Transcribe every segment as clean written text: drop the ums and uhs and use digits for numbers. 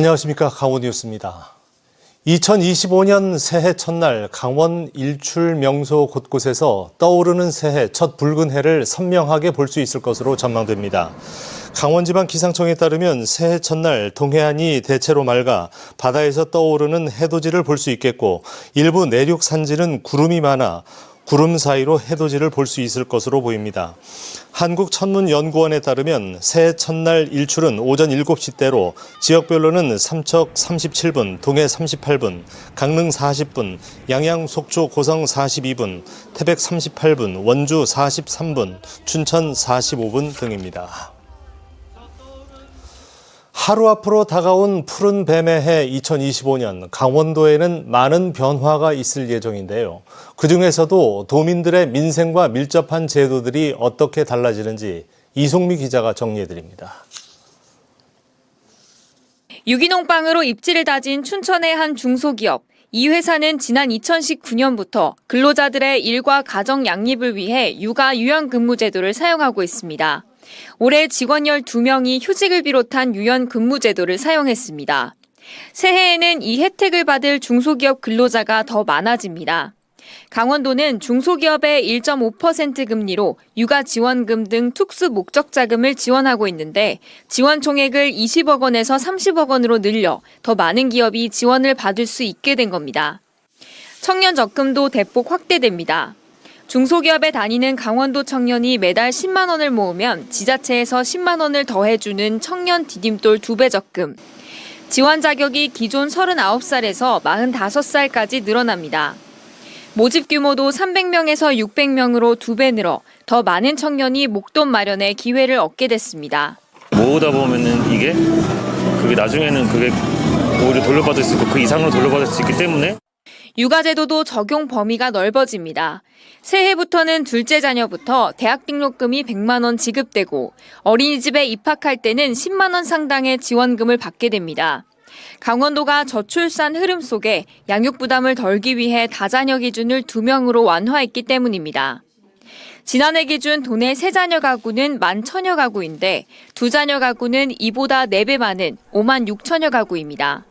안녕하십니까. 강원뉴스입니다. 2025년 새해 첫날 강원 일출 명소 곳곳에서 떠오르는 새해 첫 붉은 해를 선명하게 볼 수 있을 것으로 전망됩니다. 강원지방기상청에 따르면 새해 첫날 동해안이 대체로 맑아 바다에서 떠오르는 해돋이를 볼 수 있겠고 일부 내륙 산지는 구름이 많아 구름 사이로 해돋이를 볼 수 있을 것으로 보입니다. 한국천문연구원에 따르면 새해 첫날 일출은 오전 7시대로 지역별로는 삼척 37분, 동해 38분, 강릉 40분, 양양, 속초, 고성 42분, 태백 38분, 원주 43분, 춘천 45분 등입니다. 하루 앞으로 다가온 푸른 뱀의 해 2025년, 강원도에는 많은 변화가 있을 예정인데요. 그중에서도 도민들의 민생과 밀접한 제도들이 어떻게 달라지는지 이송미 기자가 정리해드립니다. 유기농 빵으로 입지를 다진 춘천의 한 중소기업. 이 회사는 지난 2019년부터 근로자들의 일과 가정 양립을 위해 육아 유연근무 제도를 사용하고 있습니다. 올해 직원 12명이 휴직을 비롯한 유연근무 제도를 사용했습니다. 새해에는 이 혜택을 받을 중소기업 근로자가 더 많아집니다. 강원도는 중소기업의 1.5% 금리로 육아지원금 등 특수 목적 자금을 지원하고 있는데 지원 총액을 20억 원에서 30억 원으로 늘려 더 많은 기업이 지원을 받을 수 있게 된 겁니다. 청년 적금도 대폭 확대됩니다. 중소기업에 다니는 강원도 청년이 매달 10만 원을 모으면 지자체에서 10만 원을 더해주는 청년 디딤돌 2배 적금. 지원 자격이 기존 39살에서 45살까지 늘어납니다. 모집 규모도 300명에서 600명으로 2배 늘어 더 많은 청년이 목돈 마련의 기회를 얻게 됐습니다. 모으다 보면은 그게 나중에는 오히려 돌려받을 수 있고 그 이상으로 돌려받을 수 있기 때문에 육아제도도 적용 범위가 넓어집니다. 새해부터는 둘째 자녀부터 대학 등록금이 100만 원 지급되고 어린이집에 입학할 때는 10만 원 상당의 지원금을 받게 됩니다. 강원도가 저출산 흐름 속에 양육 부담을 덜기 위해 다자녀 기준을 2명으로 완화했기 때문입니다. 지난해 기준 도내 3자녀 가구는 11,000여 가구인데 2자녀 가구는 이보다 4배 많은 56,000여 가구입니다.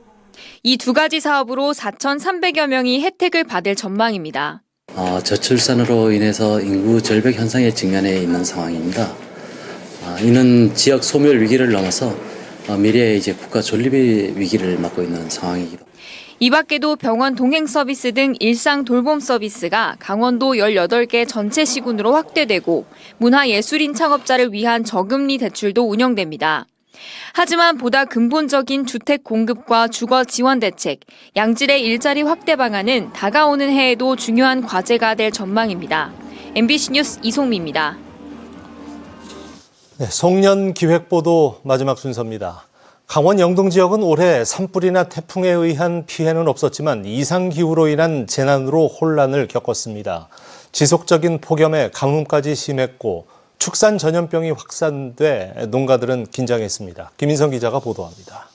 이 두 가지 사업으로 4,300여 명이 혜택을 받을 전망입니다. 저출산으로 인해서 인구 절벽 현상에 직면해 있는 상황입니다. 이는 지역 소멸 위기를 넘어서 미래에 이제 국가 존립의 위기를 맞고 있는 상황이기도 합니다. 이 밖에도 병원 동행 서비스 등 일상 돌봄 서비스가 강원도 18개 전체 시군으로 확대되고 문화예술인 창업자를 위한 저금리 대출도 운영됩니다. 하지만 보다 근본적인 주택 공급과 주거 지원 대책, 양질의 일자리 확대 방안은 다가오는 해에도 중요한 과제가 될 전망입니다. MBC 뉴스 이송미입니다. 네, 송년기획보도 마지막 순서입니다. 강원 영동 지역은 올해 산불이나 태풍에 의한 피해는 없었지만 이상기후로 인한 재난으로 혼란을 겪었습니다. 지속적인 폭염에 가뭄까지 심했고 축산 전염병이 확산돼 농가들은 긴장했습니다. 김인성 기자가 보도합니다.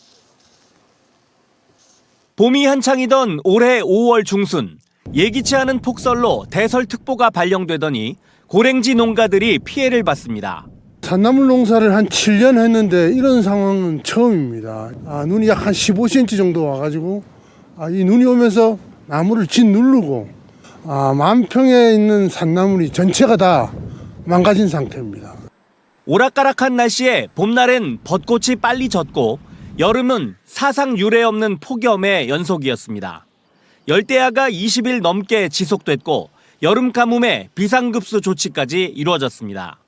봄이 한창이던 올해 5월 중순, 예기치 않은 폭설로 대설특보가 발령되더니 고랭지 농가들이 피해를 봤습니다. 산나물 농사를 한 7년 했는데 이런 상황은 처음입니다. 눈이 약 한 15cm 정도 와가지고 이 눈이 오면서 나무를 짓누르고 만평에 있는 산나물이 전체가 다 망가진 상태입니다. 오락가락한 날씨에 봄날엔 벚꽃이 빨리 졌고 여름은 사상 유례 없는 폭염의 연속이었습니다. 열대야가 20일 넘게 지속됐고 여름 가뭄에 비상급수 조치까지 이루어졌습니다.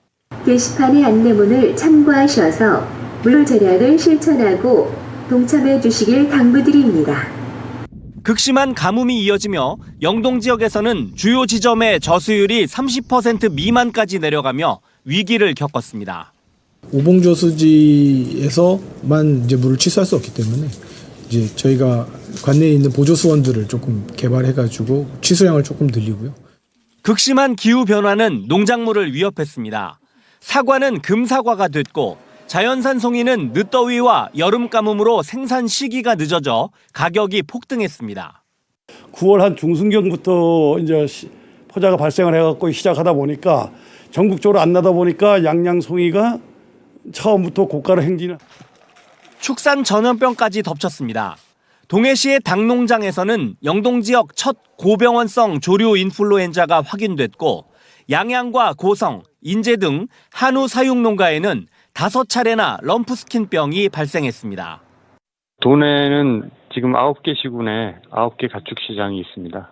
게시판의 안내문을 참고하셔서 물절약을 실천하고 동참해 주시길 당부드립니다. 극심한 가뭄이 이어지며 영동 지역에서는 주요 지점의 저수율이 30% 미만까지 내려가며 위기를 겪었습니다. 오봉저수지에서만 이제 물을 취수할 수 없기 때문에 이제 저희가 관내에 있는 보조수원들을 조금 개발해가지고 취수량을 조금 늘리고요. 극심한 기후 변화는 농작물을 위협했습니다. 사과는 금사과가 됐고 자연산 송이는 늦더위와 여름 가뭄으로 생산 시기가 늦어져 가격이 폭등했습니다. 9월 한 중순경부터 이제 포자가 발생을 해갖고 시작하다 보니까 전국적으로 안 나다 보니까 양양송이가 처음부터 고가로 행진을. 축산 전염병까지 덮쳤습니다. 동해시의 닭농장에서는 영동 지역 첫 고병원성 조류 인플루엔자가 확인됐고 양양과 고성, 인제 등 한우 사육 농가에는 5차례나 럼프스킨병이 발생했습니다. 도내는 지금 9개 시군에 9개 가축시장이 있습니다.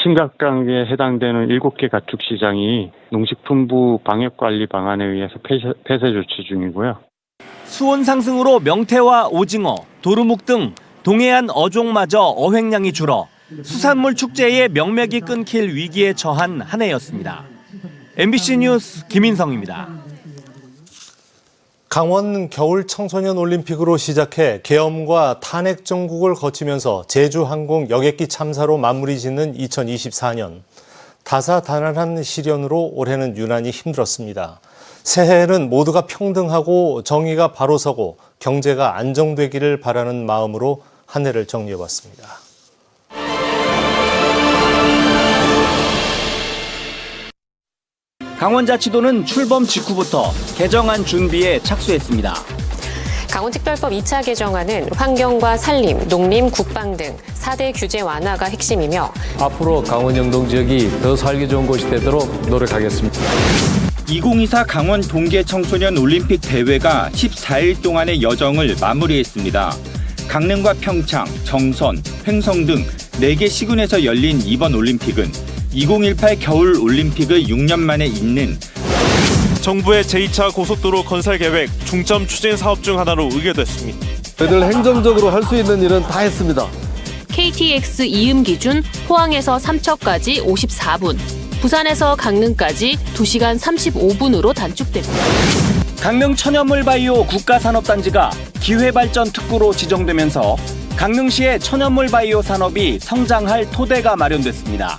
심각하게 해당되는 7개 가축시장이 농식품부 방역관리 방안에 의해서 폐쇄 조치 중이고요. 수온 상승으로 명태와 오징어, 도루묵 등 동해안 어종마저 어획량이 줄어 수산물 축제의 명맥이 끊길 위기에 처한 한 해였습니다. MBC 뉴스 김인성입니다. 강원 겨울 청소년 올림픽으로 시작해 계엄과 탄핵 정국을 거치면서 제주항공 여객기 참사로 마무리 짓는 2024년. 다사다난한 시련으로 올해는 유난히 힘들었습니다. 새해에는 모두가 평등하고 정의가 바로 서고 경제가 안정되기를 바라는 마음으로 한 해를 정리해봤습니다. 강원자치도는 출범 직후부터 개정안 준비에 착수했습니다. 강원특별법 2차 개정안은 환경과 산림, 농림, 국방 등 4대 규제 완화가 핵심이며 앞으로 강원 영동 지역이 더 살기 좋은 곳이 되도록 노력하겠습니다. 2024 강원 동계 청소년 올림픽 대회가 14일 동안의 여정을 마무리했습니다. 강릉과 평창, 정선, 횡성 등 4개 시군에서 열린 이번 올림픽은 2018 겨울 올림픽을 6년 만에 잇는 정부의 제2차 고속도로 건설 계획 중점 추진 사업 중 하나로 의결됐습니다. 저희들 행정적으로 할 수 있는 일은 다 했습니다. KTX 이음 기준 포항에서 삼척까지 54분, 부산에서 강릉까지 2시간 35분으로 단축됩니다. 강릉 천연물 바이오 국가산업단지가 기회발전 특구로 지정되면서 강릉시의 천연물 바이오 산업이 성장할 토대가 마련됐습니다.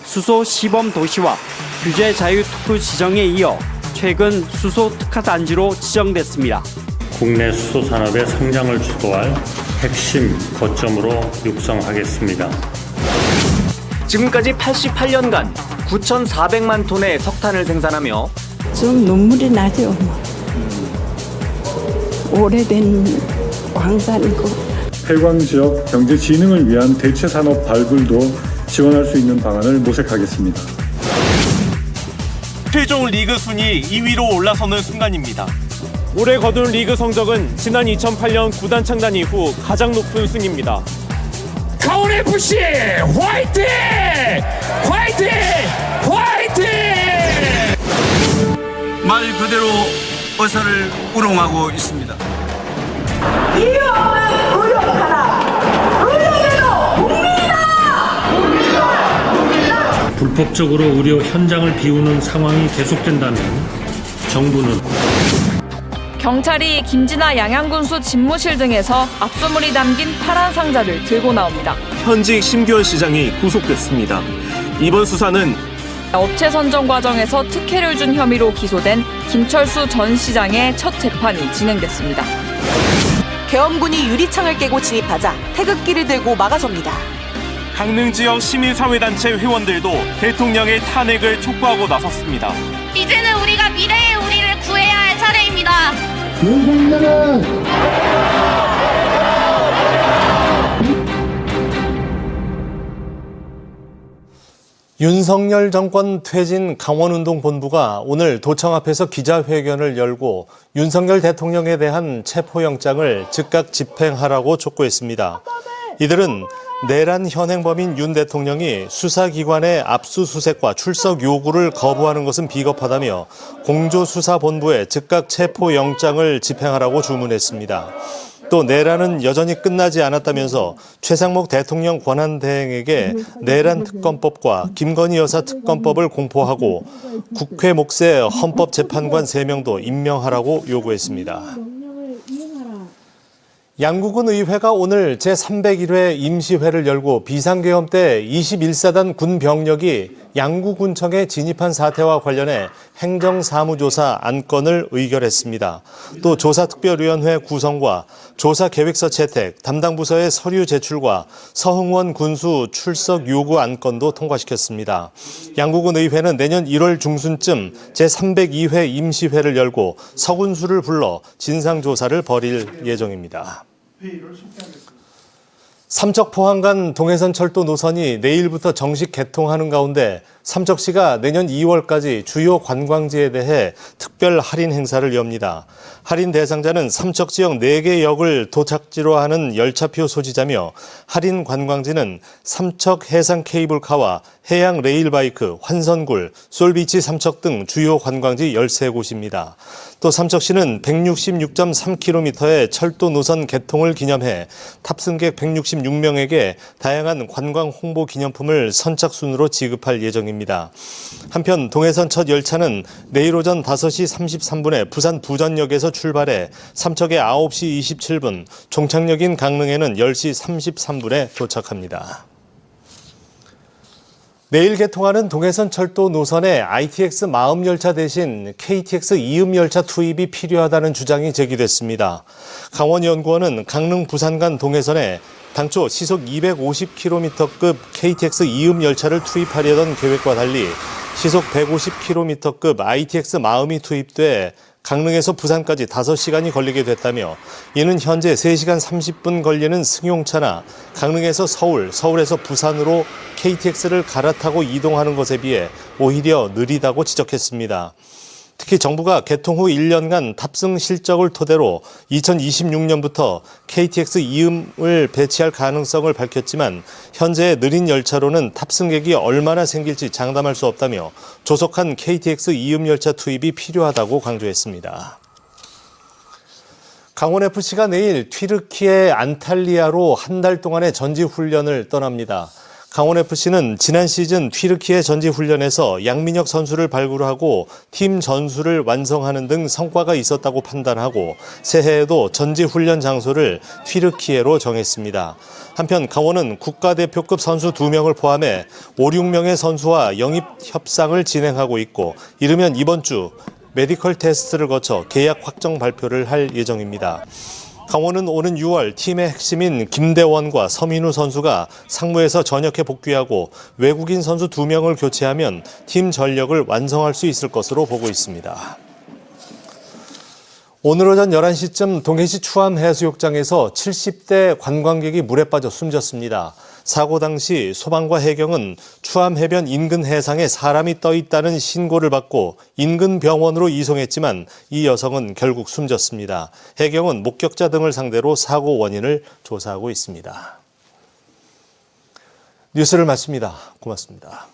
수소 시범 도시와 규제 자유 특구 지정에 이어 최근 수소 특화 단지로 지정됐습니다. 국내 수소 산업의 성장을 주도할 핵심 거점으로 육성하겠습니다. 지금까지 88년간 9,400만 톤의 석탄을 생산하며 좀 눈물이 나죠. 오래된 광산이고. 해광 지역 경제 진흥을 위한 대체 산업 발굴도 지원할 수 있는 방안을 모색하겠습니다. 최종 리그 순위 2위로 올라서는 순간입니다. 올해 거둔 리그 성적은 지난 2008년 구단 창단 이후 가장 높은 순위입니다. 강원FC 화이팅! 화이팅! 화이팅! 말 그대로 어사를 우롱하고 있습니다. 이유 없는 의료하라! 의료계도 국민이다! 불법적으로 의료 현장을 비우는 상황이 계속된다면 정부는 경찰이 김진아 양양군수 집무실 등에서 압수물이 담긴 파란 상자를 들고 나옵니다. 현직 심규현 시장이 구속됐습니다. 이번 수사는 업체 선정 과정에서 특혜를 준 혐의로 기소된 김철수 전 시장의 첫 재판이 진행됐습니다. 계엄군이 유리창을 깨고 진입하자 태극기를 들고 막아섭니다. 강릉 지역 시민사회단체 회원들도 대통령의 탄핵을 촉구하고 나섰습니다. 이제는 우리가 미래의 우리를 구해야 할 차례입니다. 윤석열 정권 퇴진 강원운동본부가 오늘 도청 앞에서 기자회견을 열고 윤석열 대통령에 대한 체포영장을 즉각 집행하라고 촉구했습니다. 이들은 내란 현행범인 윤 대통령이 수사기관의 압수수색과 출석 요구를 거부하는 것은 비겁하다며 공조수사본부에 즉각 체포영장을 집행하라고 주문했습니다. 또 내란은 여전히 끝나지 않았다면서 최상목 대통령 권한대행에게 내란특검법과 김건희 여사 특검법을 공포하고 국회 몫의 헌법재판관 3명도 임명하라고 요구했습니다. 양국은 의회가 오늘 제301회 임시회를 열고 비상계엄 때 21사단 군 병력이 양구군청에 진입한 사태와 관련해 행정사무조사 안건을 의결했습니다. 또 조사특별위원회 구성과 조사계획서 채택, 담당 부서의 서류 제출과 서흥원 군수 출석 요구 안건도 통과시켰습니다. 양구군 의회는 내년 1월 중순쯤 제302회 임시회를 열고 서군수를 불러 진상조사를 벌일 예정입니다. 삼척포항 간 동해선 철도 노선이 내일부터 정식 개통하는 가운데 삼척시가 내년 2월까지 주요 관광지에 대해 특별 할인 행사를 엽니다. 할인 대상자는 삼척 지역 4개 역을 도착지로 하는 열차표 소지자며 할인 관광지는 삼척 해상 케이블카와 해양 레일바이크, 환선굴, 솔비치 삼척 등 주요 관광지 13곳입니다. 또 삼척시는 166.3km의 철도 노선 개통을 기념해 탑승객 166명에게 다양한 관광 홍보 기념품을 선착순으로 지급할 예정입니다. 한편 동해선 첫 열차는 내일 오전 5시 33분에 부산 부전역에서 출발해 삼척에 9시 27분, 종착역인 강릉에는 10시 33분에 도착합니다. 내일 개통하는 동해선 철도 노선에 ITX 마음열차 대신 KTX 이음열차 투입이 필요하다는 주장이 제기됐습니다. 강원연구원은 강릉 부산 간 동해선에 당초 시속 250km급 KTX 이음열차를 투입하려던 계획과 달리 시속 150km급 ITX 마음이 투입돼 강릉에서 부산까지 5시간이 걸리게 됐다며 이는 현재 3시간 30분 걸리는 승용차나 강릉에서 서울, 서울에서 부산으로 KTX를 갈아타고 이동하는 것에 비해 오히려 느리다고 지적했습니다. 특히 정부가 개통 후 1년간 탑승 실적을 토대로 2026년부터 KTX 이음을 배치할 가능성을 밝혔지만 현재 느린 열차로는 탑승객이 얼마나 생길지 장담할 수 없다며 조속한 KTX 이음 열차 투입이 필요하다고 강조했습니다. 강원FC가 내일 튀르키예 안탈리아로 한 달 동안의 전지훈련을 떠납니다. 강원FC는 지난 시즌 튀르키예 전지훈련에서 양민혁 선수를 발굴하고 팀 전술을 완성하는 등 성과가 있었다고 판단하고 새해에도 전지훈련 장소를 튀르키예로 정했습니다. 한편 강원은 국가대표급 선수 2명을 포함해 5, 6명의 선수와 영입 협상을 진행하고 있고 이르면 이번 주 메디컬 테스트를 거쳐 계약 확정 발표를 할 예정입니다. 강원은 오는 6월 팀의 핵심인 김대원과 서민우 선수가 상무에서 전역해 복귀하고 외국인 선수 2명을 교체하면 팀 전력을 완성할 수 있을 것으로 보고 있습니다. 오늘 오전 11시쯤 동해시 추암해수욕장에서 70대 관광객이 물에 빠져 숨졌습니다. 사고 당시 소방과 해경은 추암 해변 인근 해상에 사람이 떠 있다는 신고를 받고 인근 병원으로 이송했지만 이 여성은 결국 숨졌습니다. 해경은 목격자 등을 상대로 사고 원인을 조사하고 있습니다. 뉴스를 마칩니다. 고맙습니다.